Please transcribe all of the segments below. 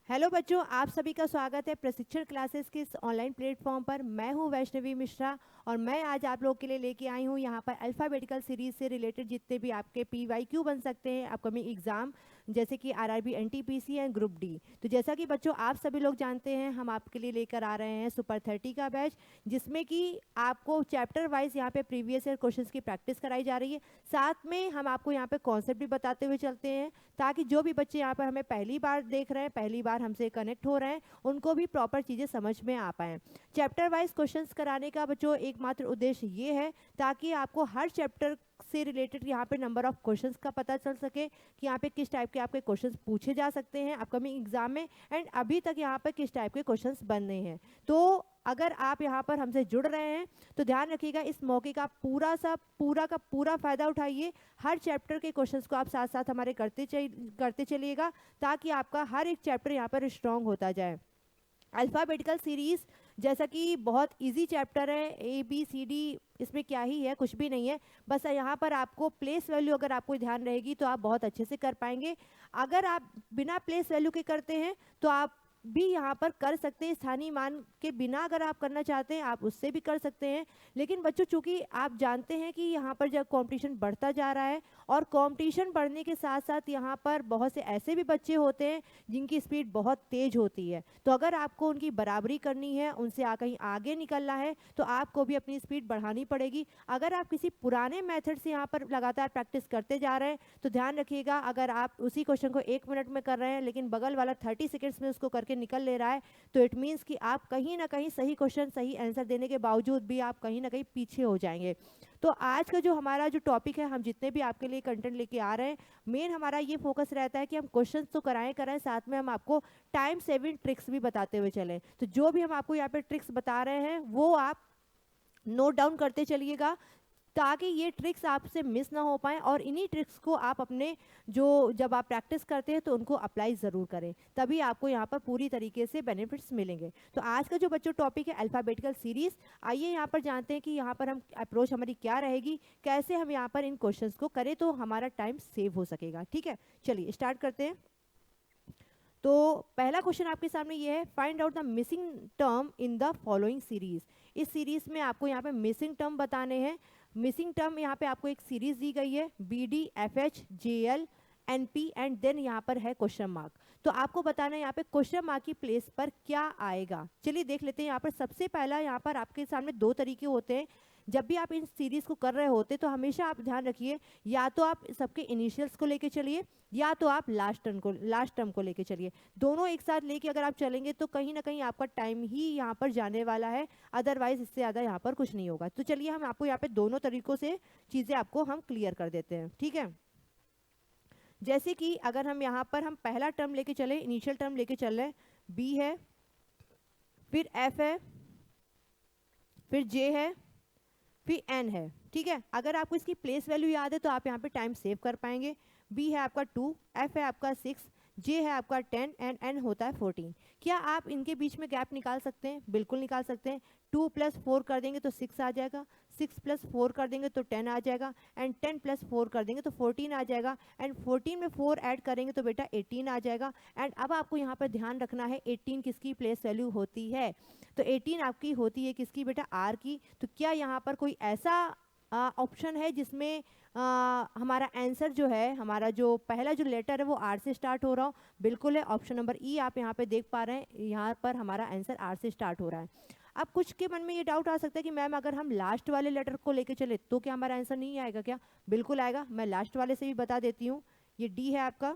Hello बच्चों, आप सभी का स्वागत है प्रशिक्षण क्लासेस के इस ऑनलाइन प्लेटफॉर्म पर। मैं हूं वैष्णवी मिश्रा और मैं आज आप लोग के लिए लेके आई हूं यहाँ पर अल्फ़ाबेटिकल सीरीज से रिलेटेड जितने भी आपके PYQ बन सकते हैं अपकमिंग एग्जाम, जैसे कि RRB NTPC and group D. तो जैसा कि बच्चों आप सभी लोग जानते हैं, हम आपके लिए लेकर आ रहे हैं सुपर 30 का बैच, जिसमें कि आपको चैप्टर वाइज यहाँ पे प्रीवियस ईयर क्वेश्चन की प्रैक्टिस कराई जा रही है। साथ में हम आपको यहाँ पे कॉन्सेप्ट भी बताते हुए चलते हैं, ताकि जो भी बच्चे यहाँ पर हमें पहली बार देख रहे हैं, पहली बार हमसे कनेक्ट हो रहे हैं, उनको भी प्रॉपर चीज़ें समझ में आ पाएँ। चैप्टर वाइज क्वेश्चंस कराने का बच्चों एकमात्र उद्देश्य ये है ताकि आपको हर चैप्टर से रिलेटेड यहाँ पे नंबर ऑफ क्वेश्चंस का पता चल सके कि यहाँ पे किस टाइप के आपके क्वेश्चंस पूछे जा सकते हैं अपकमिंग एग्जाम में, एंड अभी तक यहाँ पर किस टाइप के क्वेश्चंस बन रहे हैं। तो अगर आप यहाँ पर हमसे जुड़ रहे हैं तो ध्यान रखिएगा, इस मौके का पूरा फ़ायदा उठाइए। हर चैप्टर के क्वेश्चंस को आप साथ साथ हमारे करते चलिएगा, ताकि आपका हर एक चैप्टर यहाँ पर स्ट्रॉन्ग होता जाए। अल्फ़ाबेटिकल सीरीज़ जैसा कि बहुत इजी चैप्टर है, ABCD, इसमें क्या ही है, कुछ भी नहीं है। बस यहाँ पर आपको प्लेस वैल्यू अगर आपको ध्यान रहेगी तो आप बहुत अच्छे से कर पाएंगे। अगर आप बिना प्लेस वैल्यू के करते हैं तो आप भी यहाँ पर कर सकते हैं। स्थानीय मान के बिना अगर आप करना चाहते हैं आप उससे भी कर सकते हैं। लेकिन बच्चों, चूंकि आप जानते हैं कि यहाँ पर जब कंपटीशन बढ़ता जा रहा है और कंपटीशन बढ़ने के साथ साथ यहाँ पर बहुत से ऐसे भी बच्चे होते हैं जिनकी स्पीड बहुत तेज होती है, तो अगर आपको उनकी बराबरी करनी है, उनसे कहीं आगे निकलना है, तो आपको भी अपनी स्पीड बढ़ानी पड़ेगी। अगर आप किसी पुराने मेथड से यहाँ पर लगातार प्रैक्टिस करते जा रहे हैं तो ध्यान रखिएगा, अगर आप उसी क्वेश्चन को 1 मिनट में कर रहे हैं लेकिन बगल वाला 30 सेकेंड्स में उसको करके निकल ले रहा है, तो इट मीन्स कि आप कहीं ना कहीं सही क्वेश्चन सही आंसर देने के बावजूद भी आप कहीं ना कहीं पीछे हो जाएंगे। तो आज का जो हमारा जो टॉपिक है, हम जितने भी आपके लिए कंटेंट लेके आ रहे हैं, मेन हमारा ये फोकस रहता है कि हम क्वेश्चंस तो कराएं, साथ में हम आपको टाइम सेविंग ट्रिक्स भी बताते हुए चलें। तो जो भी हम आपको यहाँ पे ट्रिक्स बता रहे हैं वो आप नोट डाउन करते चलिएगा, ताकि ये ट्रिक्स आपसे मिस ना हो पाए, और इन्हीं ट्रिक्स को आप अपने जो जब आप प्रैक्टिस करते हैं तो उनको अप्लाई ज़रूर करें, तभी आपको यहाँ पर पूरी तरीके से बेनिफिट्स मिलेंगे। तो आज का जो बच्चों टॉपिक है अल्फ़ाबेटिकल सीरीज़, आइए यहाँ पर जानते हैं कि यहाँ पर हम अप्रोच हमारी क्या रहेगी, कैसे हम यहाँ पर इन क्वेश्चंस को करें तो हमारा टाइम सेव हो सकेगा। ठीक है, चलिए स्टार्ट करते हैं। तो पहला क्वेश्चन आपके सामने ये है, find out the missing term in the following series. इस सीरीज में आपको यहाँ पे मिसिंग टर्म बताने हैं। मिसिंग टर्म यहाँ पे आपको एक सीरीज दी गई है, BD FH JL NP and then यहाँ पर है क्वेश्चन मार्क। तो आपको बताना है यहाँ पे क्वेश्चन मार्क की प्लेस पर क्या आएगा। चलिए देख लेते हैं। यहाँ पर सबसे पहला यहाँ पर आपके सामने दो तरीके होते हैं। जब भी आप इन सीरीज को कर रहे होते तो हमेशा आप ध्यान रखिए, या तो आप सबके इनिशियल्स को लेके चलिए या तो आप लास्ट टर्म को लेके चलिए। दोनों एक साथ लेके अगर आप चलेंगे तो कहीं ना कहीं आपका टाइम ही यहाँ पर जाने वाला है, अदरवाइज इससे ज़्यादा यहाँ पर कुछ नहीं होगा। तो चलिए हम आपको यहाँ पे दोनों तरीकों से चीज़ें आपको हम क्लियर कर देते हैं। ठीक है, जैसे कि अगर हम यहाँ पर हम पहला टर्म लेके चले, इनिशियल टर्म लेके चल रहे हैं, B है, फिर F है, फिर J है, फिर N है। ठीक है, अगर आपको इसकी प्लेस वैल्यू याद है तो आप यहाँ पे टाइम सेव कर पाएंगे। B है आपका 2, F है आपका 6, J है आपका 10 एंड N होता है 14। क्या आप इनके बीच में गैप निकाल सकते हैं? बिल्कुल निकाल सकते हैं। 2 + 4 कर देंगे तो 6 आ जाएगा, 6 + 4 कर देंगे तो 10 आ जाएगा, एंड 10 + 4 कर देंगे तो 14 आ जाएगा, एंड 14 में 4 ऐड करेंगे तो बेटा 18 आ जाएगा। एंड अब आपको यहाँ पर ध्यान रखना है 18 किसकी प्लेस वैल्यू होती है, तो 18 आपकी होती है किसकी बेटा, R की। तो क्या यहाँ पर कोई ऐसा ऑप्शन है जिसमें हमारा आंसर जो है, हमारा जो पहला जो लेटर है वो R से स्टार्ट हो रहा हो? बिल्कुल है, ऑप्शन नंबर E आप यहाँ पे देख पा रहे हैं, यहाँ पर हमारा आंसर R से स्टार्ट हो रहा है। अब कुछ के मन में ये डाउट आ सकता है कि मैम अगर हम लास्ट वाले लेटर को लेके चले तो क्या हमारा आंसर नहीं आएगा क्या? बिल्कुल आएगा, मैं लास्ट वाले से भी बता देती हूँ। ये D है आपका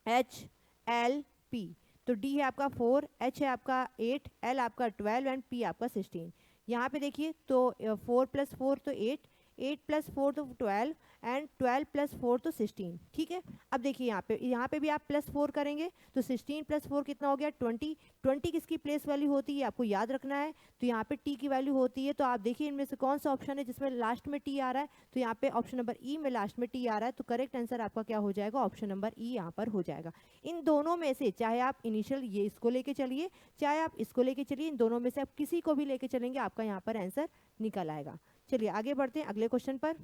HLP, तो D है आपका 4, H है आपका 8, L आपका 12 एंड P आपका 16। यहाँ पे देखिए तो 4 + 4 तो 8, 8 + 4 तो 12 एंड 12 + 4 तो 16। ठीक है, अब देखिए यहाँ पे भी आप +4 करेंगे तो 16 + 4 कितना हो गया, 20। 20 किसकी प्लेस वैल्यू होती है आपको याद रखना है, तो यहाँ पे T की वैल्यू होती है। तो आप देखिए इनमें से कौन सा ऑप्शन है जिसमें लास्ट में T आ रहा है, तो यहाँ पे ऑप्शन नंबर E में लास्ट में T आ रहा है, तो करेक्ट आंसर आपका क्या हो जाएगा, ऑप्शन नंबर E यहाँ पर हो जाएगा। इन दोनों में से चाहे आप इनिशियल ये इसको लेके चलिए, चाहे आप इसको लेके चलिए, इन दोनों में से आप किसी को भी लेके चलेंगे आपका यहाँ पर आंसर निकल आएगा। चलिए आगे बढ़ते हैं अगले क्वेश्चन पर।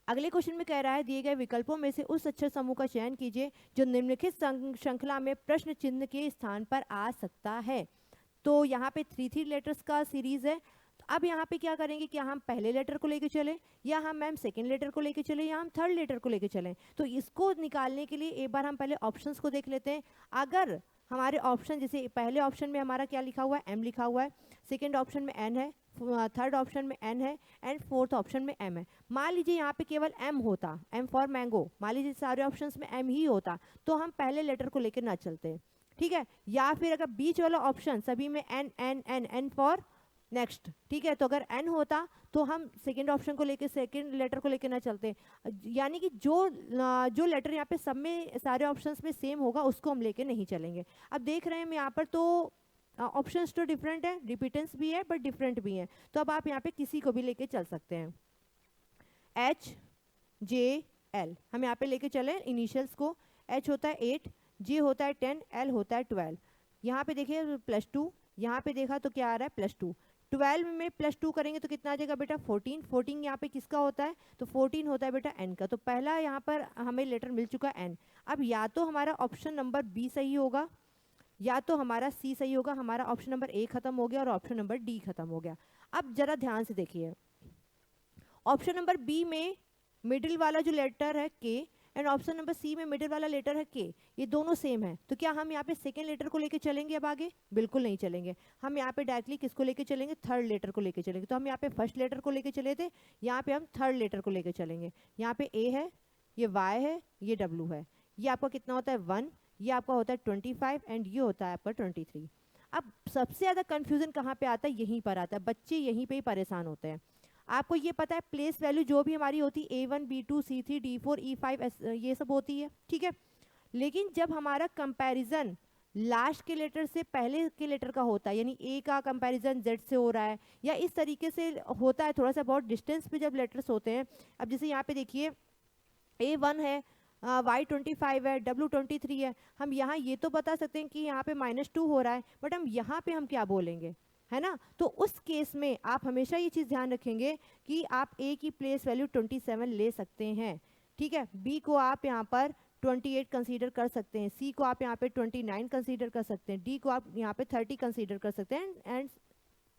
अगले क्वेश्चन में कह रहा है दिए गए विकल्पों में से उस अक्षर समूह का चयन कीजिए जो निम्नलिखित श्रृंखला में प्रश्न चिन्ह के स्थान पर आ सकता है। तो यहाँ पे 3 लेटर्स का सीरीज है। तो अब यहाँ पे क्या करेंगे, क्या हम पहले लेटर को लेके चलें, या हम मैम सेकेंड लेटर को लेके चलें, या हम थर्ड लेटर को लेके चलें। तो इसको निकालने के लिए एक बार हम पहले ऑप्शंस को देख लेते हैं। अगर हमारे ऑप्शन, जैसे पहले ऑप्शन में हमारा क्या लिखा हुआ है, एम लिखा हुआ है, सेकेंड ऑप्शन में एन है, थर्ड ऑप्शन में एन है, एंड फोर्थ ऑप्शन में एम है। मान लीजिए यहाँ पे केवल एम होता, एम फॉर मैंगो, मान लीजिए सारे ऑप्शंस में एम ही होता, तो हम पहले लेटर को लेकर ना चलते, ठीक है। या फिर अगर बीच वाला ऑप्शन सभी में N N N N for next, ठीक है, तो अगर एन होता तो हम सेकेंड ऑप्शन को लेके, सेकेंड लेटर को लेके ना चलते। यानी कि जो लेटर यहाँ पे सब में, सारे ऑप्शंस में सेम होगा उसको हम लेके नहीं चलेंगे। अब देख रहे हैं हम यहाँ पर तो ऑप्शंस तो डिफरेंट है, रिपीटेंस भी है बट डिफरेंट भी है, तो अब आप यहाँ पे किसी को भी लेके चल सकते हैं। एच जे एल हम यहाँ पे लेके चले इनिशियल्स को। एच होता है 8, जे होता है 10, एल होता है 12। यहाँ पे देखिए +2, यहाँ पे देखा तो क्या आ रहा है +2। 12 में +2 करेंगे तो कितना आ जाएगा बेटा 14। 14 यहाँ पे किसका होता है, तो 14 होता है बेटा एन का। तो पहला यहाँ पर हमें लेटर मिल चुका है एन। अब या तो हमारा ऑप्शन नंबर बी सही होगा या तो हमारा सी सही होगा। हमारा ऑप्शन नंबर ए खत्म हो गया और ऑप्शन नंबर डी खत्म हो गया। अब जरा ध्यान से देखिए, ऑप्शन नंबर बी में मिडिल वाला जो लेटर है के, एंड ऑप्शन नंबर सी में मिडिल वाला लेटर है के, ये दोनों सेम है। तो क्या हम यहाँ पे सेकेंड लेटर को लेके चलेंगे अब आगे? बिल्कुल नहीं चलेंगे। हम यहाँ पे डायरेक्टली किसको लेके चलेंगे, थर्ड लेटर को लेके चलेंगे। तो हम यहाँ पे फर्स्ट लेटर को लेके चले थे, यहाँ पे हम थर्ड लेटर को लेके चलेंगे। यहाँ पे ए है, ये वाई है, ये डब्लू है। ये आपका कितना होता है 1, ये आपका होता है 25, एंड ये होता है आपका 23। अब सबसे ज़्यादा कन्फ्यूजन कहाँ पे आता है, यहीं पर आता है। बच्चे यहीं पे ही परेशान होते हैं। आपको ये पता है प्लेस वैल्यू जो भी हमारी होती है A1 B2 C3 D4 E5 ये सब होती है, ठीक है। लेकिन जब हमारा कंपैरिजन लास्ट के लेटर से पहले के लेटर का होता है, यानी ए का कंपैरिजन जेड से हो रहा है या इस तरीके से होता है, थोड़ा सा बहुत डिस्टेंस पे जब लेटर्स होते हैं। अब जैसे यहाँ पे देखिए A1 है, Y25 है, W23 है। हम यहाँ ये तो बता सकते हैं कि यहाँ पे -2 हो रहा है, बट हम यहाँ पे हम क्या बोलेंगे, है ना। तो उस केस में आप हमेशा ये चीज़ ध्यान रखेंगे कि आप ए की प्लेस वैल्यू 27 ले सकते हैं, ठीक है। बी को आप यहाँ पर 28 कंसीडर कर सकते हैं, सी को आप यहाँ पे 29 कंसीडर कर सकते हैं, डी को आप यहाँ पे 30 कंसीडर कर सकते हैं, एंड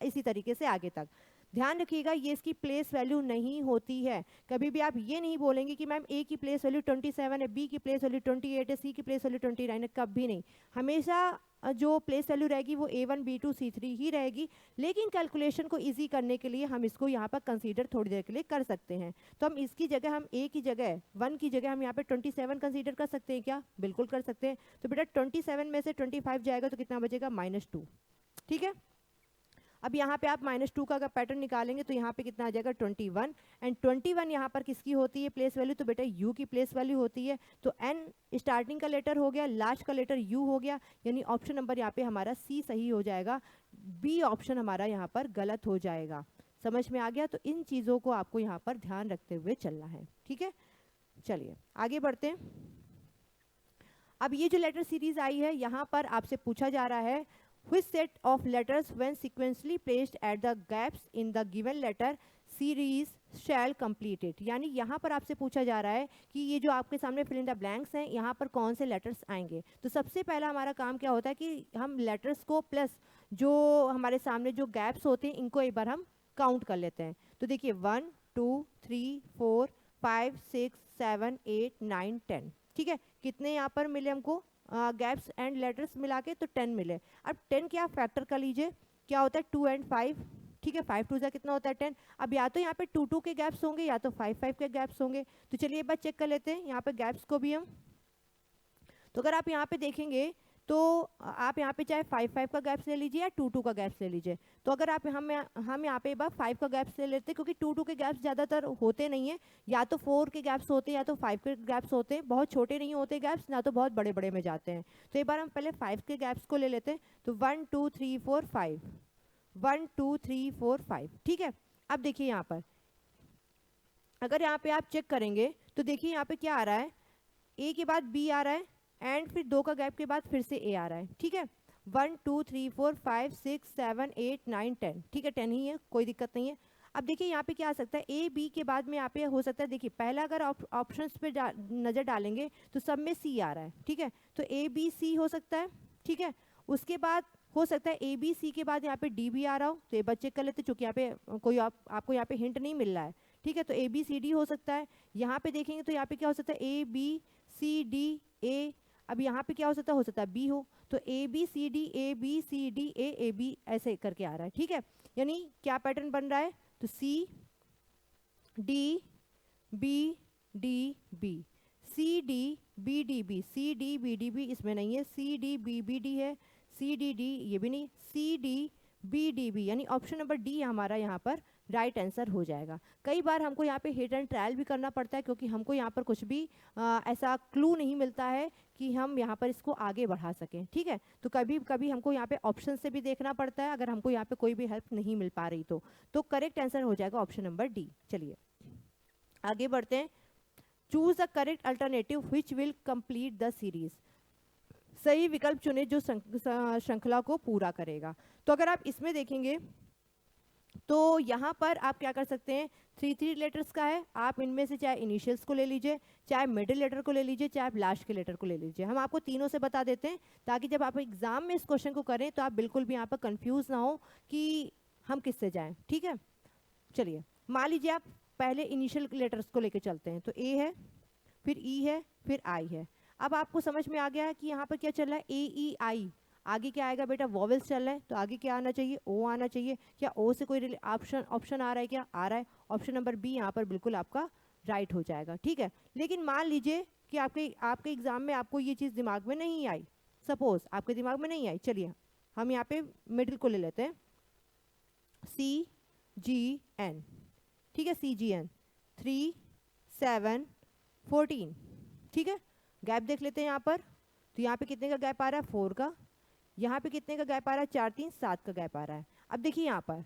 इसी तरीके से आगे तक। ध्यान रखिएगा ये इसकी प्लेस वैल्यू नहीं होती है। कभी भी आप ये नहीं बोलेंगे कि मैम ए की प्लेस वैल्यू 27 है, बी की प्लेस वैल्यू 28 है, सी की प्लेस वैल्यू 29 है, कभी नहीं। हमेशा जो प्लेस वैल्यू रहेगी वो A1 B2 C3 ही रहेगी। लेकिन कैलकुलेशन को इजी करने के लिए हम इसको यहाँ पर कंसीडर थोड़ी देर के लिए कर सकते हैं। तो हम इसकी जगह, हम ए की जगह 1 की जगह हम यहाँ पे 27 कंसीडर कर सकते हैं क्या? बिल्कुल कर सकते हैं। तो बेटा 27 में से 25 जाएगा तो कितना बचेगा -2, ठीक है। अब यहाँ पे आप -2 का अगर पैटर्न निकालेंगे तो यहाँ पे कितना आ जाएगा 21, एंड 21 यहाँ पर किसकी होती है प्लेस वैल्यू, तो बेटा यू की प्लेस वैल्यू होती है। तो एन स्टार्टिंग का लेटर हो गया, लास्ट का लेटर यू हो गया, यानी ऑप्शन नंबर यहाँ पे हमारा सी सही हो जाएगा, बी ऑप्शन हमारा यहाँ पर गलत हो जाएगा। समझ में आ गया? तो इन चीज़ों को आपको यहाँ पर ध्यान रखते हुए चलना है, ठीक है। चलिए आगे बढ़ते हैं। अब ये जो लेटर सीरीज आई है, यहाँ पर आपसे पूछा जा रहा है which set of letters when sequentially placed at the gaps in the given letter series shall complete it। यानी यहाँ पर आपसे पूछा जा रहा है कि ये जो आपके सामने fill in the blanks हैं, यहाँ पर कौन से लेटर्स आएंगे। तो सबसे पहला हमारा काम क्या होता है कि हम लेटर्स को प्लस जो हमारे सामने जो गैप्स होते हैं इनको एक बार हम काउंट कर लेते हैं। तो देखिए 1 2 3 4 5 6 7 8 9 10, ठीक है। कितने यहाँ पर मिले हमको गैप्स एंड लेटर्स मिला के, तो 10 मिले। अब 10 क्या फैक्टर कर लीजिए, क्या होता है 2 एंड 5, ठीक है। 5 2 कितना होता है 10। अब या तो यहाँ पे 2 2 के गैप्स होंगे या तो 5 5 के गैप्स होंगे। तो चलिए एक बार चेक कर लेते हैं यहाँ पे गैप्स को भी हम। तो अगर आप यहाँ पे देखेंगे तो आप यहाँ पे चाहे 5 5 का गैप्स ले लीजिए या 2 2 का गैप्स ले लीजिए। तो अगर आप हम यहाँ पे एक बार 5 का गैप्स ले लेते हैं, क्योंकि 2 2 के गैप्स ज़्यादातर होते नहीं है, या तो 4 के गैप्स होते हैं या तो 5 के गैप्स होते हैं। बहुत छोटे नहीं होते गैप्स, ना तो बहुत बड़े बड़े में जाते हैं। तो एक बार हम पहले 5 के गैप्स को ले लेते हैं। तो 1 2 3 4 5, 1 2 3 4 5, ठीक है। अब देखिए यहाँ पर अगर यहाँ पे आप चेक करेंगे तो देखिए यहाँ पे क्या आ रहा है, ए के बाद बी आ रहा है, एंड फिर 2 का गैप के बाद फिर से ए आ रहा है, ठीक है। 1 2 3 4 5 6 7 8 9 10, ठीक है, 10 ही है, कोई दिक्कत नहीं है। अब देखिए यहाँ पे क्या आ सकता है, ए बी के बाद में यहाँ पे हो सकता है, देखिए पहला अगर ऑप्शंस पे नज़र डालेंगे तो सब में सी आ रहा है, ठीक है, तो ए बी सी हो सकता है, ठीक है। उसके बाद हो सकता है ए बी सी के बाद यहाँ पे डी भी आ रहा हो, तो एक बार चेक कर लेते, चूँकि यहाँ पे कोई आपको यहाँ पे हिंट नहीं मिल रहा है, ठीक है, तो ए बी सी डी हो सकता है। यहाँ पे देखेंगे तो यहाँ पे क्या हो सकता है, ए बी सी डी ए, अब यहाँ पे क्या हो सकता है बी हो, तो A B C D A B C D A B ऐसे करके आ रहा है, ठीक है। यानी क्या पैटर्न बन रहा है, तो C D B D B, C D B D B, C D B D B इसमें नहीं है, C D B B D है, सी डी डी ये भी नहीं, C D B D B, यानी ऑप्शन नंबर डी हमारा यहाँ पर राइट आंसर हो जाएगा। कई बार हमको यहाँ पे हिट एंड ट्रायल भी करना पड़ता है, क्योंकि हमको यहाँ पर कुछ भी ऐसा क्लू नहीं मिलता है कि हम यहाँ पर इसको आगे बढ़ा सकें, ठीक है। तो कभी कभी हमको यहाँ पे ऑप्शन से भी देखना पड़ता है, अगर हमको यहाँ पे कोई भी हेल्प नहीं मिल पा रही तो करेक्ट आंसर हो जाएगा ऑप्शन नंबर डी। चलिए आगे बढ़ते हैं। Choose the correct alternative which will complete the series, सही विकल्प चुने जो श्रृंखला को पूरा करेगा। तो अगर आप इसमें देखेंगे तो यहाँ पर आप क्या कर सकते हैं, 3 लेटर्स का है, आप इनमें से चाहे इनिशियल्स को ले लीजिए, चाहे मिडिल लेटर को ले लीजिए, चाहे आप लास्ट के लेटर को ले लीजिए। हम आपको तीनों से बता देते हैं ताकि जब आप एग्जाम में इस क्वेश्चन को करें तो आप बिल्कुल भी यहाँ पर कंफ्यूज ना हो कि हम किससे जाएं, ठीक है। चलिए मान लीजिए आप पहले इनिशियल लेटर्स को लेकर चलते हैं, तो ए है, फिर ई है, फिर आई है। अब आपको समझ में आ गया है कि यहाँ पर क्या चल रहा है, ए ई आई, आगे क्या आएगा बेटा, वॉवेल्स चल रहे हैं, तो आगे क्या आना चाहिए, ओ आना चाहिए। क्या ओ से कोई ऑप्शन आ रहा है, क्या आ रहा है, ऑप्शन नंबर बी यहाँ पर बिल्कुल आपका राइट हो जाएगा, ठीक है। लेकिन मान लीजिए कि आपके एग्जाम में आपको ये चीज़ दिमाग में नहीं आई, सपोज आपके दिमाग में नहीं आई, चलिए हम यहाँ पे मिडिल को ले लेते हैं, सी जी एन, ठीक है, सी जी एन, 3 7 14, ठीक है। गैप देख लेते हैं यहाँ पर, तो यहाँ पे कितने का गैप आ रहा है, 4 का, यहाँ पे कितने का गैप आ रहा है, 4 3 7 का गैप आ रहा है। अब देखिए यहाँ पर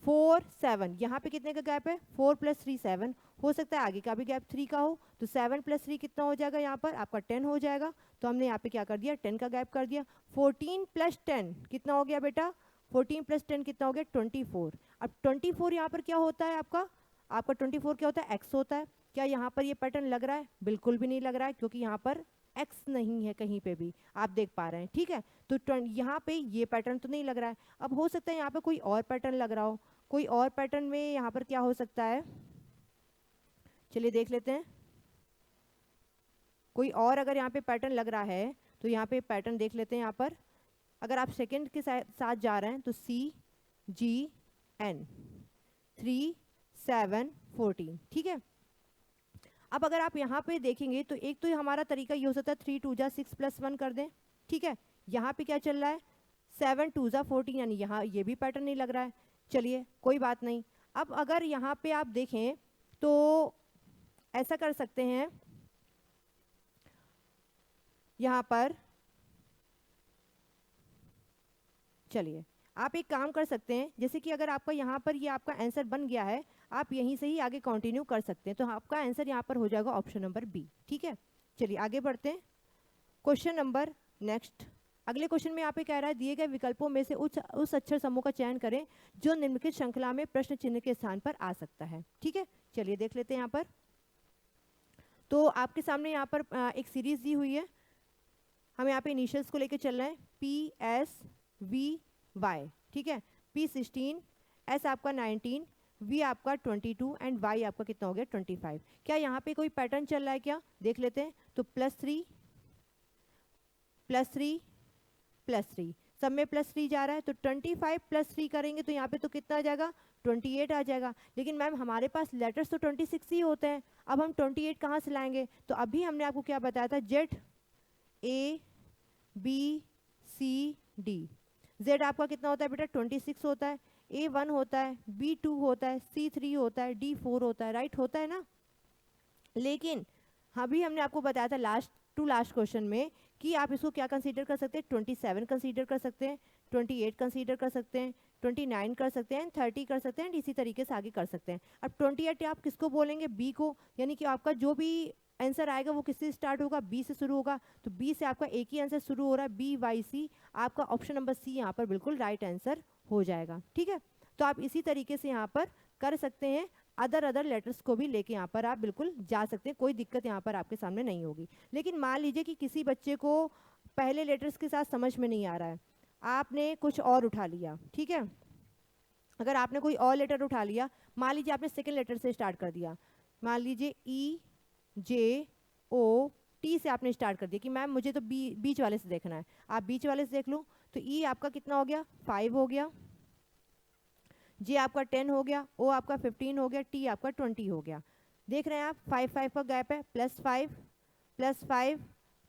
4 7, यहाँ पे कितने का गैप है, 4 + 3 7, हो सकता है आगे का भी गैप 3 का हो, तो 7 + 3 कितना हो जाएगा, यहाँ पर आपका 10 हो जाएगा। तो हमने यहाँ पे क्या कर दिया, 10 का गैप कर दिया। 14 + 10 कितना हो गया बेटा, 14 + 10 कितना हो गया, 24। अब 24 यहाँ पर क्या होता है, आपका 24 क्या होता है, एक्स होता है। क्या यहाँ पर ये पैटर्न लग रहा है, बिल्कुल भी नहीं लग रहा है, क्योंकि यहाँ पर एक्स नहीं है कहीं पे भी, आप देख पा रहे हैं, ठीक है। तो यहाँ पे ये पैटर्न तो नहीं लग रहा है। अब हो सकता है यहाँ पे कोई और पैटर्न लग रहा हो, कोई और पैटर्न में यहाँ पर क्या हो सकता है, चलिए देख लेते हैं। कोई और अगर यहाँ पे पैटर्न लग रहा है तो यहाँ पे पैटर्न देख लेते हैं। यहाँ पर अगर आप सेकंड के साथ जा रहे हैं तो सी जी एन, 3 7 14, ठीक है। अब अगर आप यहाँ पे देखेंगे तो एक तो हमारा तरीका ये हो सकता है 3 2 जा 6 + 1 कर दें, ठीक है। यहाँ पे क्या चल रहा है, 7 2 जा 14, यानी यहाँ ये भी पैटर्न नहीं लग रहा है। चलिए कोई बात नहीं। अब अगर यहाँ पे आप देखें तो ऐसा कर सकते हैं, यहाँ पर चलिए आप एक काम कर सकते हैं, जैसे कि अगर आपका यहाँ पर ये आपका आंसर बन गया है, आप यहीं से ही आगे कंटिन्यू कर सकते हैं, तो आपका आंसर यहाँ पर हो जाएगा ऑप्शन नंबर बी, ठीक है। चलिए आगे बढ़ते हैं। क्वेश्चन नंबर नेक्स्ट, अगले क्वेश्चन में यहाँ पे कह रहा है, दिए गए विकल्पों में से उस अक्षर समूह का चयन करें जो निम्नलिखित श्रृंखला में प्रश्न चिन्ह के स्थान पर आ सकता है, ठीक है। चलिए देख लेते हैं। यहाँ पर तो आपके सामने यहाँ पर एक सीरीज दी हुई है, हम यहाँ पे इनिशियल्स को लेकर चल रहे हैं, पी एस वी वाई, ठीक है। पी 16, एस आपका 19, वी आपका 22 एंड वाई आपका कितना हो गया 25। क्या यहाँ पे कोई पैटर्न चल रहा है, क्या देख लेते हैं। तो +3 +3 +3, सब में +3 जा रहा है, तो 25 + 3 करेंगे तो यहाँ पे तो कितना आ जाएगा, 28 आ जाएगा। लेकिन मैम हमारे पास लेटर्स तो 26 ही होते हैं, अब हम 28 कहाँ से लाएंगे। तो अभी हमने आपको क्या बताया था, Z A B C D, Z आपका कितना होता है बेटा 26 होता है, ए 1 होता है, बी 2 होता है, सी 3 होता है, डी 4 होता है, राइट होता है ना। लेकिन अभी हमने आपको बताया था लास्ट क्वेश्चन में कि आप इसको क्या कंसीडर कर सकते हैं, 27 कंसीडर कर सकते हैं, 28 कंसीडर कर सकते हैं, 29 कर सकते हैं, 30 कर सकते हैं, इसी तरीके से आगे कर सकते हैं। अब 28 आप किसको बोलेंगे, बी को, यानी कि आपका जो भी आंसर आएगा वो किससे स्टार्ट होगा, बी से शुरू होगा। तो बी से आपका एक ही आंसर शुरू हो रहा है, बी वाई सी, आपका ऑप्शन नंबर सी यहाँ पर बिल्कुल राइट आंसर हो जाएगा, ठीक है। तो आप इसी तरीके से यहाँ पर कर सकते हैं, अदर लेटर्स को भी लेके यहाँ पर आप बिल्कुल जा सकते हैं, कोई दिक्कत यहाँ पर आपके सामने नहीं होगी। लेकिन मान लीजिए कि किसी बच्चे को पहले लेटर्स के साथ समझ में नहीं आ रहा है, आपने कुछ और उठा लिया, ठीक है, अगर आपने कोई और लेटर उठा लिया, मान लीजिए आपने सेकेंड लेटर से स्टार्ट कर दिया, मान लीजिए ई जे ओ टी से आपने स्टार्ट कर दिया कि मैम मुझे तो बीच वाले से देखना है, आप बीच वाले से देख लो। तो ई आपका कितना हो गया, 5 हो गया, जे आपका 10 हो गया, ओ आपका 15 हो गया, टी आपका 20 हो गया। देख रहे हैं आप 5 का गैप है, +5 +5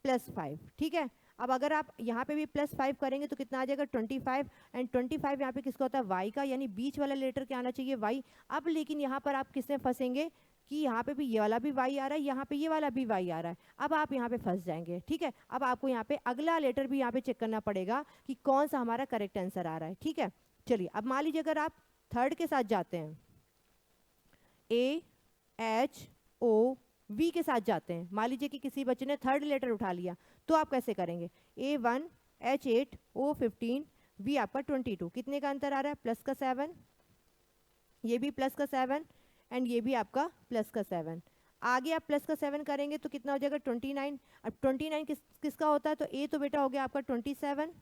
+5, ठीक है। अब अगर आप यहाँ पे भी +5 करेंगे तो कितना आ जाएगा, 25, एंड 25 यहाँ पे किसका होता है, वाई का, यानी बीच वाला लेटर क्या आना चाहिए, वाई। अब लेकिन यहाँ पर आप किसमें फंसेंगे कि यहाँ पे भी ये वाला भी वाई आ रहा है, यहाँ पे ये वाला भी वाई आ रहा है, अब आप यहाँ पे फंस जाएंगे, ठीक है। अब आपको यहाँ पे अगला लेटर भी यहाँ पे चेक करना पड़ेगा कि कौन सा हमारा करेक्ट आंसर आ रहा है, ठीक है। चलिए अब मान लीजिए अगर आप थर्ड के साथ जाते हैं, AHOV के साथ जाते हैं, मान लीजिए कि किसी बच्चे ने थर्ड लेटर उठा लिया, तो आप कैसे करेंगे, A1 H8 O15 V आपका 22, कितने का अंतर आ रहा है, +7, ये भी +7 एंड ये भी आपका +7। आगे आप +7 करेंगे तो कितना हो जाएगा, 29। अब 29 किसका होता है, तो A तो बेटा हो गया आपका 27,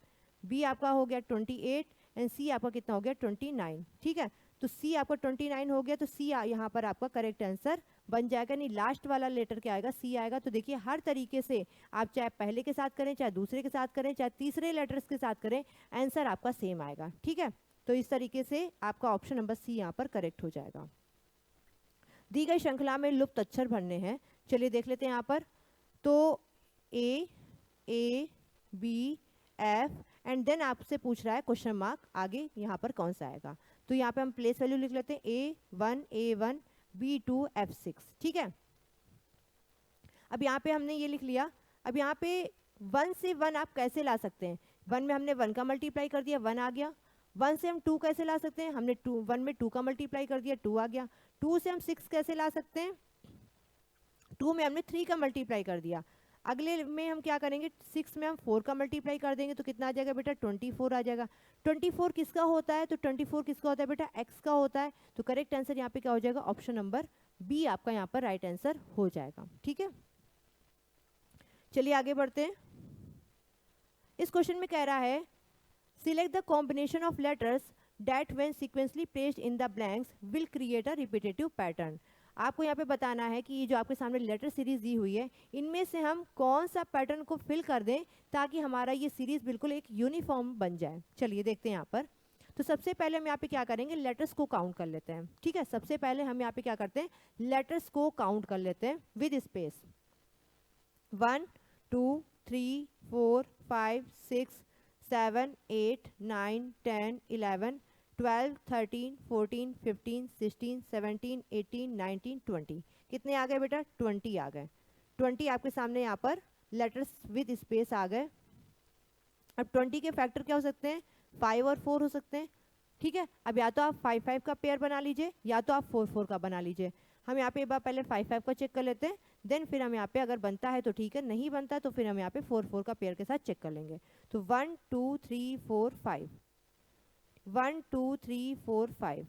B आपका हो गया 28 एंड C आपका कितना हो गया, 29, ठीक है। तो C आपका 29 हो गया, तो C यहाँ पर आपका करेक्ट आंसर बन जाएगा, नहीं लास्ट वाला लेटर क्या आएगा, C आएगा। तो देखिए हर तरीके से आप चाहे पहले के साथ करें, चाहे दूसरे के साथ करें, चाहे तीसरे लेटर्स के साथ करें, आंसर आपका सेम आएगा, ठीक है। तो इस तरीके से आपका ऑप्शन नंबर C यहाँ पर करेक्ट हो जाएगा। दी गई श्रृंखला में लुप्त अक्षर भरने हैं, चलिए देख लेते हैं यहाँ पर। तो A B F and then आपसे पूछ रहा है क्वेश्चन मार्क, आगे यहाँ पर कौन सा आएगा। तो यहाँ पे हम प्लेस वैल्यू लिख लेते हैं A1 B2 F6, ठीक है। अब यहाँ पे हमने ये लिख लिया। अब यहाँ पे 1 से 1 आप कैसे ला सकते हैं, 1 में हमने 1 का मल्टीप्लाई कर दिया, 1 आ गया। 1 से हम 2 कैसे ला सकते हैं, हमने 1 में 2 का मल्टीप्लाई कर दिया, 2 आ गया। 2 से हम 6 कैसे ला सकते हैं, 2 में हमने 3 का मल्टीप्लाई कर दिया। अगले में हम क्या करेंगे, 6 में हम 4 का मल्टीप्लाई कर देंगे, तो कितना आ जाएगा बेटा, 24 आ जाएगा। 24 किसका होता है, तो 24 किसका होता है बेटा, x का होता है। तो करेक्ट आंसर यहाँ पे क्या हो जाएगा, ऑप्शन नंबर बी आपका यहाँ पर राइट आंसर हो जाएगा, ठीक है। चलिए आगे बढ़ते हैं। इस क्वेश्चन में कह रहा है select the combination of letters that when sequentially placed in the blanks will create a repetitive pattern। आपको यहाँ पे बताना है कि ये जो आपके सामने लेटर सीरीज दी हुई है, इनमें से हम कौन सा पैटर्न को फिल कर दें ताकि हमारा ये सीरीज बिल्कुल एक यूनिफॉर्म बन जाए। चलिए देखते हैं यहाँ पर। तो सबसे पहले हम यहाँ पे क्या करेंगे, लेटर्स को काउंट कर लेते हैं, ठीक है। सबसे पहले हम यहाँ पे क्या करते हैं, लेटर्स को काउंट कर लेते हैं विद स्पेस। 1 2 3 4 5 6 7 8 9 10 11 12 13 14 15 16 17 18 19 20, कितने आ गए बेटा, 20 आ गए। 20 आपके सामने यहाँ पर लेटर्स विद स्पेस आ गए। अब 20 के फैक्टर क्या हो सकते हैं, 5 और 4 हो सकते हैं, ठीक है। अब या तो आप 5 का पेयर बना लीजिए, या तो आप 4 का बना लीजिए। हम यहाँ पे एक बार पहले 5 का चेक कर लेते हैं, देन फिर हम यहाँ पे अगर बनता है तो ठीक है, नहीं बनता तो फिर हम यहाँ पे 4 का पेयर के साथ चेक कर लेंगे। तो 1 2 3 4 5, 1 2 3 4 5,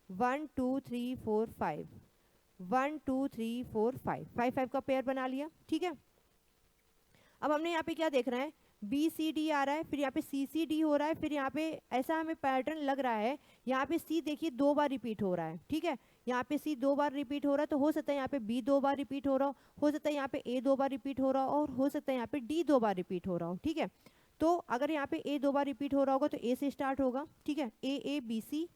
1 2 3 4 5, 1 2 3 4 5, 5 का पेयर बना लिया, ठीक है। अब हमने यहाँ पे क्या देख रहे हैं, बी सी डी आ रहा है, फिर यहाँ पे सी सी डी हो रहा है, फिर यहाँ पे ऐसा हमें पैटर्न लग रहा है, यहाँ पे सी देखिए 2 बार रिपीट हो रहा है, ठीक है। यहाँ पे सी 2 बार रिपीट हो रहा है, तो हो सकता है यहाँ पे बी 2 बार रिपीट हो रहा हो सकता है यहाँ पे ए 2 बार रिपीट हो रहा हो, और हो सकता है यहाँ पे डी 2 बार रिपीट हो रहा हो, ठीक है। तो अगर यहाँ पे ए 2 बार रिपीट हो रहा होगा तो ए से स्टार्ट होगा, ठीक है, ए बी सी।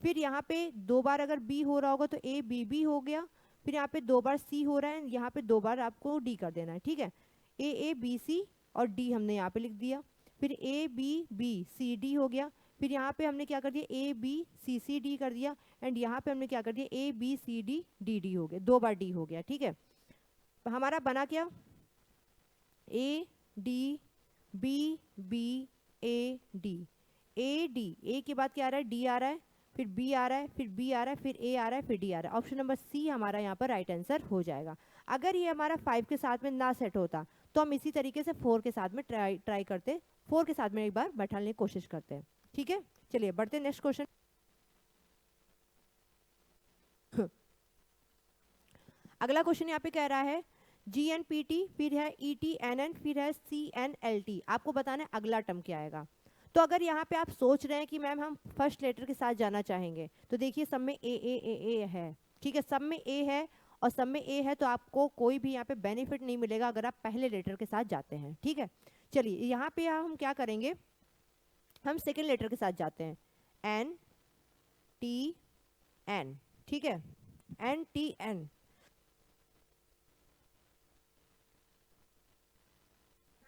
फिर यहाँ पे 2 बार अगर बी हो रहा होगा तो ए बी बी हो गया। फिर यहाँ पे 2 बार सी हो रहा है, यहाँ पे 2 बार आपको डी कर देना है, ठीक है। ए बी सी और डी हमने यहाँ पे लिख दिया। फिर A B B C D हो गया। फिर यहाँ पे हमने क्या कर दिया, A B C C D कर दिया, एंड यहाँ पे हमने क्या कर दिया, A B C D D D हो गया, 2 बार डी हो गया, ठीक है। हमारा बना क्या, A D B B A D, A D, A के बाद क्या आ रहा है, डी आ रहा है, फिर बी आ रहा है, फिर बी आ रहा है, फिर ए आ रहा है, फिर डी आ रहा है। ऑप्शन नंबर सी हमारा यहाँ पर राइट आंसर हो जाएगा। अगर ये हमारा 5 के साथ में ना सेट होता तो हम इसी तरीके से 4 के साथ में ट्राई करते, 4 के साथ में एक बार बैठाने की कोशिश करते हैं, ठीक है। चलिए बढ़ते हैं नेक्स्ट क्वेश्चन। अगला क्वेश्चन यहाँ पे कह रहा है GNPT, फिर है ETNN, फिर है CNLT। आपको बताना है अगला टर्म क्या आएगा। तो अगर यहाँ पे आप सोच रहे हैं कि मैम हम फर्स्ट लेटर के साथ जाना चाहेंगे, तो देखिए सब में ए है, ठीक है, सब में ए है और सब में ए है, तो आपको कोई भी यहाँ पे बेनिफिट नहीं मिलेगा अगर आप पहले लेटर के साथ जाते हैं, ठीक है। चलिए यहाँ पे हम क्या करेंगे, हम सेकेंड लेटर के साथ जाते हैं, NTN, ठीक है, NTN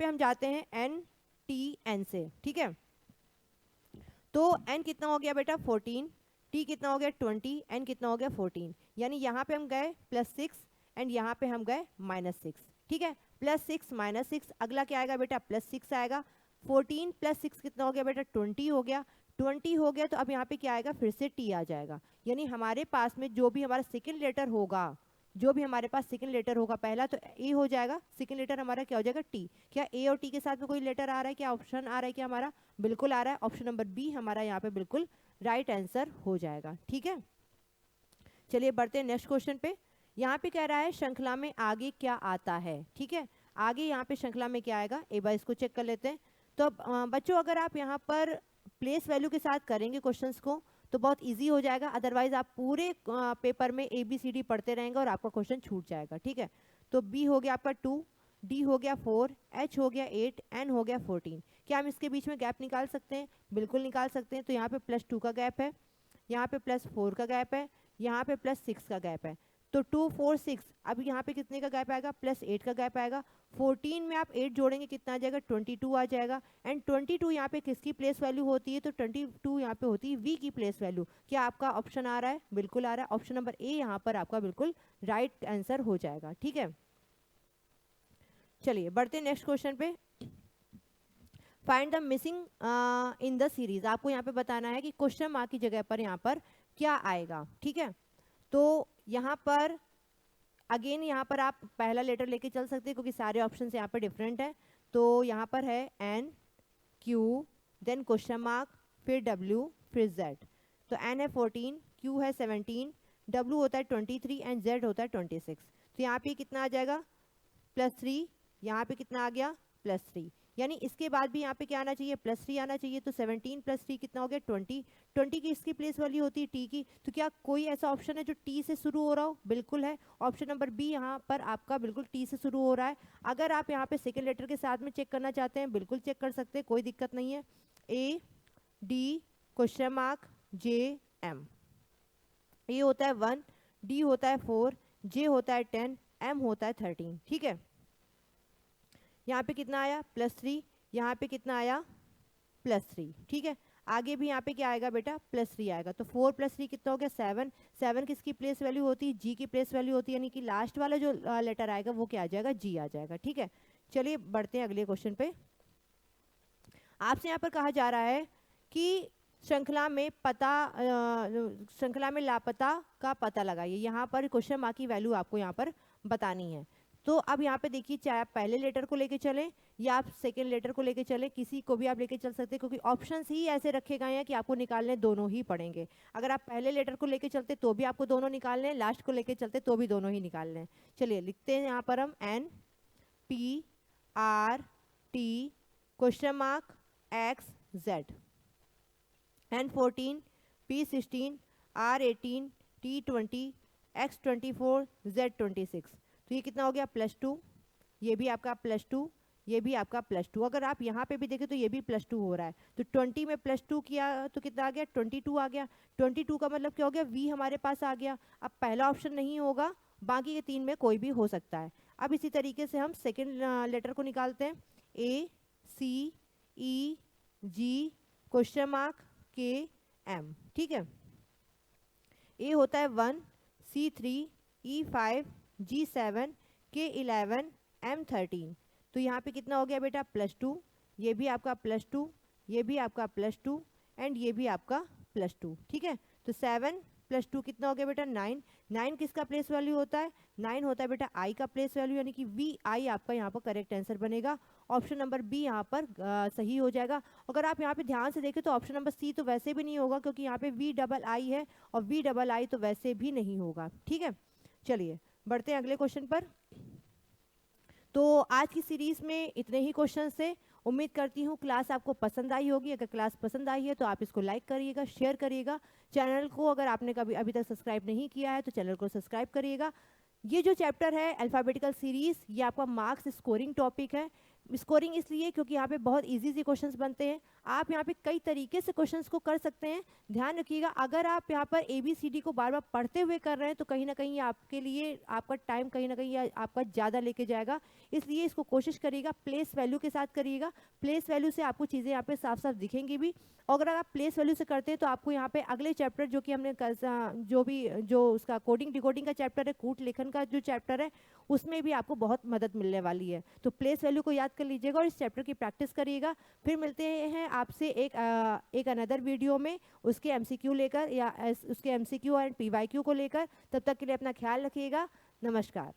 पे हम जाते हैं NTN से, ठीक है। तो n कितना हो गया बेटा 14, t कितना हो गया 20, n कितना हो गया 14, यानी यहाँ पे हम गए +6 एंड यहाँ पे हम गए -6, ठीक है। +6 -6, अगला क्या आएगा बेटा +6 आएगा। 14 + 6 कितना हो गया बेटा 20 हो गया। 20 हो गया तो अब यहाँ पे क्या आएगा, फिर से t आ जाएगा, यानी हमारे पास में जो भी हमारा सेकेंड लेटर होगा, जो भी हमारे पास सेकंड लेटर होगा, पहला तो ए हो जाएगा, सेकंड लेटर हमारा क्या हो जाएगा टी। क्या ए और टी के साथ में कोई लेटर आ रहा है, क्या ऑप्शन आ रहा है क्या हमारा, बिल्कुल आ रहा है, ऑप्शन नंबर बी हमारा यहाँ पे बिल्कुल राइट आंसर हो जाएगा, ठीक है। चलिए बढ़ते हैं नेक्स्ट क्वेश्चन पे। यहाँ पे कह रहा है श्रृंखला में आगे क्या आता है, ठीक है, आगे यहाँ पे श्रृंखला में क्या आएगा, एक बार इसको चेक कर लेते हैं। तो बच्चों अगर आप यहाँ पर प्लेस वैल्यू के साथ करेंगे क्वेश्चंस को तो बहुत इजी हो जाएगा, अदरवाइज आप पूरे पेपर में ABCD पढ़ते रहेंगे और आपका क्वेश्चन छूट जाएगा, ठीक है। तो B हो गया आपका 2, D हो गया 4, H हो गया 8, N हो गया 14। क्या हम इसके बीच में गैप निकाल सकते हैं, बिल्कुल निकाल सकते हैं। तो यहाँ पे +2 का गैप है, यहाँ पे +4 का गैप है, यहाँ पे +6 का गैप है। तो 2 4 6, अब यहाँ पे कितने का गैप आएगा, +8 का गैप आएगा। 14 में आप 8 जोड़ेंगे कितना आ जाएगा, 22 आ जाएगा। एंड 22 यहाँ पे किसकी प्लेस वैल्यू होती है, तो 22 यहाँ पे होती है V की प्लेस वैल्यू। क्या आपका ऑप्शन आ रहा है, बिल्कुल आ रहा है, ऑप्शन नंबर ए यहाँ पर आपका बिल्कुल राइट आंसर हो जाएगा, ठीक है। चलिए बढ़ते हैं नेक्स्ट क्वेश्चन पे। Find the missing in the series, आपको यहाँ पे बताना है कि क्वेश्चन मार्क की जगह पर यहाँ पर क्या आएगा, ठीक है। तो यहाँ पर अगेन यहाँ पर आप पहला लेटर लेके चल सकते हैं क्योंकि सारे ऑप्शन यहाँ पर डिफरेंट है। तो यहाँ पर है N Q then question mark फिर W फिर Z। तो N है 14, Q है 17, W होता है 23 एंड Z होता है 26। तो यहाँ पे कितना आ जाएगा +3, यहाँ पे कितना आ गया +3, यानी इसके बाद भी यहाँ पे क्या आना चाहिए +3 आना चाहिए। तो 17 + 3 कितना हो गया 20, 20 की इसकी प्लेस वैल्यू होती है टी की। तो क्या कोई ऐसा ऑप्शन है जो टी से शुरू हो रहा हो, बिल्कुल है, ऑप्शन नंबर बी यहाँ पर आपका बिल्कुल टी से शुरू हो रहा है। अगर आप यहाँ पे सेकेंड लेटर के साथ में चेक करना चाहते हैं बिल्कुल चेक कर सकते हैं, कोई दिक्कत नहीं है। A D question mark J M, A होता है 1, D होता है 4, J होता है 10, M होता है 13, ठीक है। यहाँ पे कितना आया +3, यहाँ पे कितना आया +3, ठीक है। आगे भी यहाँ पे क्या आएगा बेटा +3 आएगा। तो 4 + 3 कितना हो गया 7, 7 किसकी प्लेस वैल्यू होती है जी की प्लेस वैल्यू होती है, यानी कि लास्ट वाला जो लेटर आएगा वो क्या आ जाएगा जी आ जाएगा, ठीक है। चलिए बढ़ते हैं अगले क्वेश्चन पे। आपसे यहाँ पर कहा जा रहा है कि श्रृंखला में लापता का पता लगाइए। यहाँ पर क्वेश्चन मार्क की वैल्यू आपको यहाँ पर बतानी है। तो अब यहाँ पे देखिए चाहे आप पहले लेटर को लेके चलें या आप सेकेंड लेटर को लेके चलें, किसी को भी आप लेके चल सकते हैं क्योंकि ऑप्शंस ही ऐसे रखे गए हैं कि आपको निकालने दोनों ही पड़ेंगे। अगर आप पहले लेटर को लेके चलते तो भी आपको दोनों निकालने हैं, लास्ट को लेके चलते तो भी दोनों ही निकालने हैं। चलिए लिखते हैं यहाँ पर हम N P R T question mark X Z, N14 P16 R18 T20 X24 Z26। तो ये कितना हो गया +2, ये भी आपका +2, ये भी आपका +2। अगर आप यहाँ पे भी देखें तो ये भी +2 हो रहा है। तो 20 में +2 किया तो कितना आ गया 22 आ गया। 22 का मतलब क्या हो गया V हमारे पास आ गया। अब पहला ऑप्शन नहीं होगा, बाकी के 3 में कोई भी हो सकता है। अब इसी तरीके से हम सेकेंड लेटर को निकालते हैं A C E G question mark K M, ठीक है। A होता है 1, C3 E5 G7 K11 M13। तो यहाँ पे कितना हो गया बेटा +2, ये भी आपका +2, ये भी आपका +2 एंड ये भी आपका +2, ठीक है। तो 7 + 2 कितना हो गया बेटा 9, 9 किसका प्लेस वैल्यू होता है 9 होता है बेटा I का प्लेस वैल्यू, यानी कि VI आपका यहाँ पर करेक्ट आंसर बनेगा। ऑप्शन नंबर बी यहाँ पर सही हो जाएगा। अगर आप यहाँ पे ध्यान से देखें तो ऑप्शन नंबर सी तो वैसे भी नहीं होगा क्योंकि यहाँ पे VII है और VII तो वैसे भी नहीं होगा, ठीक है। चलिए बढ़ते हैं अगले क्वेश्चन पर। तो आज की सीरीज में इतने ही क्वेश्चन थे। उम्मीद करती हूँ क्लास आपको पसंद आई होगी। अगर क्लास पसंद आई है तो आप इसको लाइक करिएगा, शेयर करिएगा। चैनल को अगर आपने कभी अभी तक सब्सक्राइब नहीं किया है तो चैनल को सब्सक्राइब करिएगा। ये जो चैप्टर है अल्फ़ाबेटिकल सीरीज, ये आपका मार्क्स स्कोरिंग टॉपिक है। स्कोरिंग इसलिए क्योंकि यहाँ पे बहुत इजी से क्वेश्चंस बनते हैं। आप यहाँ पे कई तरीके से क्वेश्चंस को कर सकते हैं। ध्यान रखिएगा, अगर आप यहाँ पर ABCD को बार बार पढ़ते हुए कर रहे हैं तो कहीं ना कहीं आपके लिए आपका टाइम कहीं ना कहीं आपका ज़्यादा लेके जाएगा। इसलिए इसको कोशिश करिएगा प्लेस वैल्यू के साथ करिएगा। प्लेस वैल्यू से आपको चीज़ें यहाँ पे साफ साफ दिखेंगी भी। और अगर आप प्लेस वैल्यू से करते हैं तो आपको यहाँ पे अगले चैप्टर जो कि हमने जो उसका कोडिंग डिकोडिंग का चैप्टर है, कूट लेखन का जो चैप्टर है, उसमें भी आपको बहुत मदद मिलने वाली है। तो प्लेस वैल्यू को याद कर लीजिएगा और इस चैप्टर की प्रैक्टिस करिएगा। फिर मिलते हैं आपसे एक अनदर वीडियो में उसके MCQ लेकर या उसके MCQ और PYQ को लेकर। तब तक के लिए अपना ख्याल रखिएगा। नमस्कार।